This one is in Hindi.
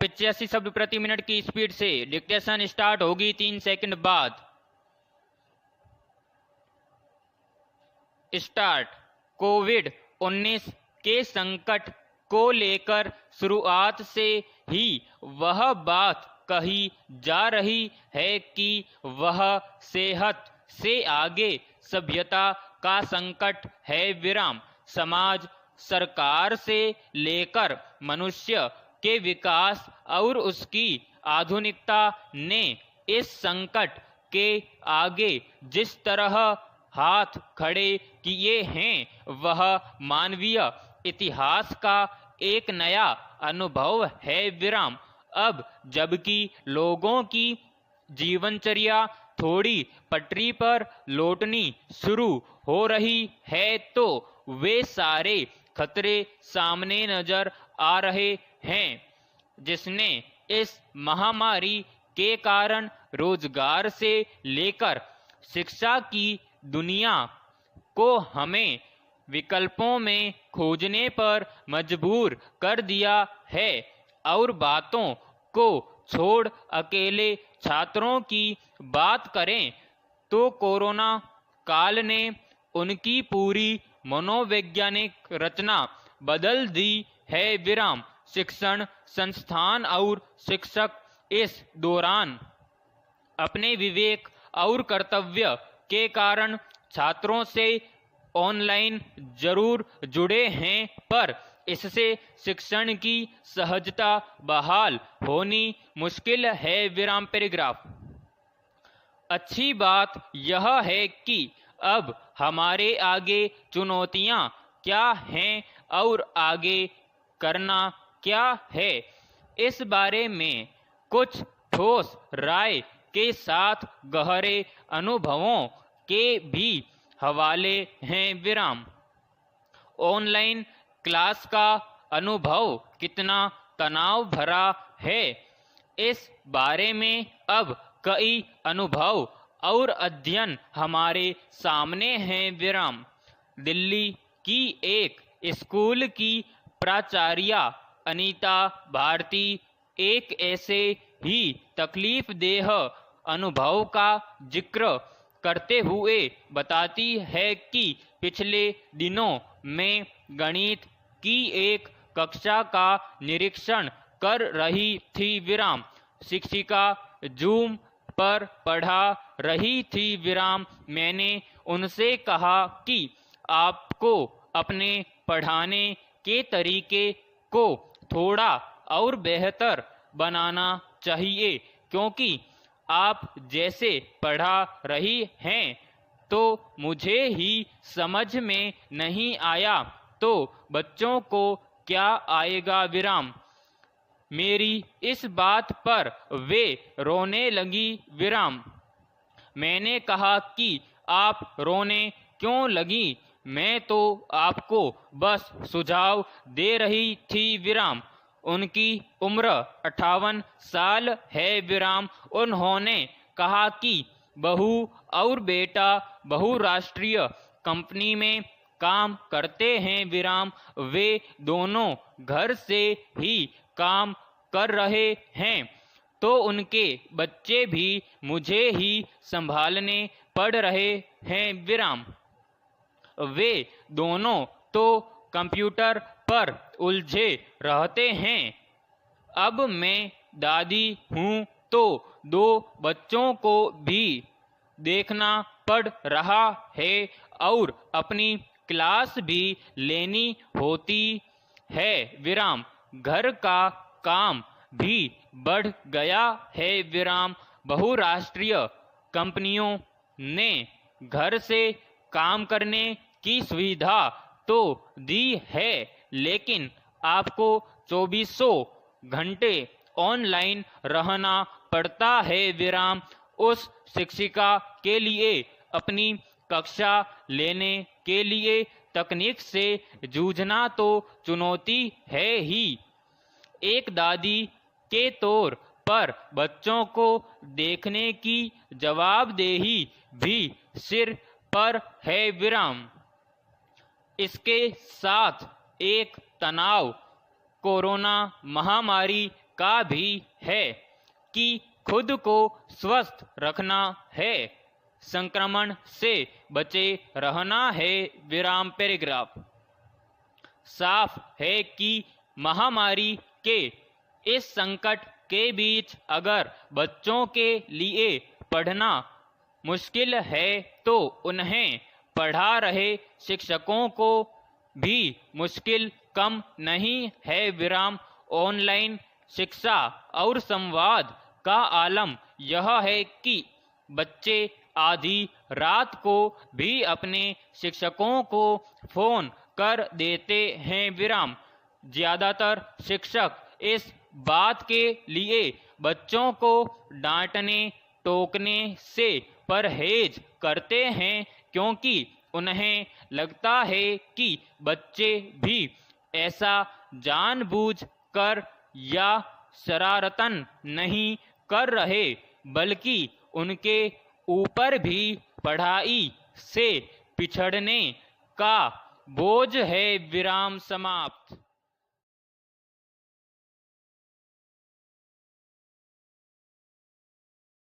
85 शब्द प्रति मिनट की स्पीड से। डिक्टेशन स्टार्ट होगी 3 सेकंड बाद। स्टार्ट। कोविड-19 के संकट को लेकर शुरुआत से ही वह बात कही जा रही है कि वह सेहत से आगे सभ्यता का संकट है विराम। समाज, सरकार से लेकर मनुष्य के विकास और उसकी आधुनिकता ने इस संकट के आगे जिस तरह हाथ खड़े किए हैं वह मानवीय इतिहास का एक नया अनुभव है विराम। अब जबकि लोगों की जीवनचर्या थोड़ी पटरी पर लौटनी शुरू हो रही है तो वे सारे खतरे सामने नजर आ रहे हैं जिसने इस महामारी के कारण रोजगार से लेकर शिक्षा की दुनिया को हमें विकल्पों में खोजने पर मजबूर कर दिया है। और बातों को छोड़ अकेले छात्रों की बात करें तो कोरोना काल ने उनकी पूरी मनोवैज्ञानिक रचना बदल दी है विराम। शिक्षण संस्थान और शिक्षक इस दौरान अपने विवेक और कर्तव्य के कारण छात्रों से ऑनलाइन जरूर जुड़े हैं पर इससे शिक्षण की सहजता बहाल होनी मुश्किल है विराम। पैराग्राफ। अच्छी बात यह है कि अब हमारे आगे चुनौतियां क्या हैं और आगे करना क्या है इस बारे में कुछ ठोस राय के साथ गहरे अनुभवों के भी हवाले हैं विराम। ऑनलाइन क्लास का अनुभव कितना तनाव भरा है इस बारे में अब कई अनुभव और अध्ययन हमारे सामने हैं विराम। दिल्ली की एक स्कूल की प्राचार्या अनीता भारती एक ऐसे ही तकलीफदेह अनुभव का जिक्र करते हुए बताती है कि पिछले दिनों में गणित की एक कक्षा का निरीक्षण कर रही थी विराम। शिक्षिका जूम पर पढ़ा रही थी विराम। मैंने उनसे कहा कि आपको अपने पढ़ाने के तरीके को थोड़ा और बेहतर बनाना चाहिए क्योंकि आप जैसे पढ़ा रही हैं तो मुझे ही समझ में नहीं आया तो बच्चों को क्या आएगा विराम। मेरी इस बात पर वे रोने लगी विराम। मैंने कहा कि आप रोने क्यों लगी, मैं तो आपको बस सुझाव दे रही थी विराम। उनकी उम्र 58 साल है विराम। उन्होंने कहा कि बहू और बेटा बहुराष्ट्रीय कंपनी में काम करते हैं विराम। वे दोनों घर से ही काम कर रहे हैं तो उनके बच्चे भी मुझे ही संभालने पड़ रहे हैं विराम। वे दोनों तो कंप्यूटर पर उलझे रहते हैं। अब मैं दादी हूँ तो 2 बच्चों को भी देखना पड़ रहा है और अपनी क्लास भी लेनी होती है विराम। घर का काम भी बढ़ गया है विराम। बहुराष्ट्रीय कंपनियों ने घर से काम करने की सुविधा तो दी है लेकिन आपको 2400 घंटे ऑनलाइन रहना पड़ता है विराम। उस शिक्षिका के लिए अपनी कक्षा लेने के लिए तकनीक से जूझना तो चुनौती है ही। एक दादी के तौर पर बच्चों को देखने की जवाबदेही भी सिर पर है विराम। इसके साथ एक तनाव कोरोना महामारी का भी है कि खुद को स्वस्थ रखना है, संक्रमण से बचे रहना है। विराम पैराग्राफ। साफ है कि महामारी के इस संकट के बीच अगर बच्चों के लिए पढ़ना मुश्किल है तो उन्हें पढ़ा रहे शिक्षकों को भी मुश्किल कम नहीं है। विराम। ऑनलाइन शिक्षा और संवाद का आलम यह है कि बच्चे आधी रात को भी अपने शिक्षकों को फोन कर देते हैं। विराम। ज्यादातर शिक्षक इस बात के लिए बच्चों को डांटने टोकने से परहेज करते हैं क्योंकि उन्हें लगता है कि बच्चे भी ऐसा जानबूझ कर या शरारतन नहीं कर रहे बल्कि उनके ऊपर भी पढ़ाई से पिछड़ने का बोझ है। विराम समाप्त।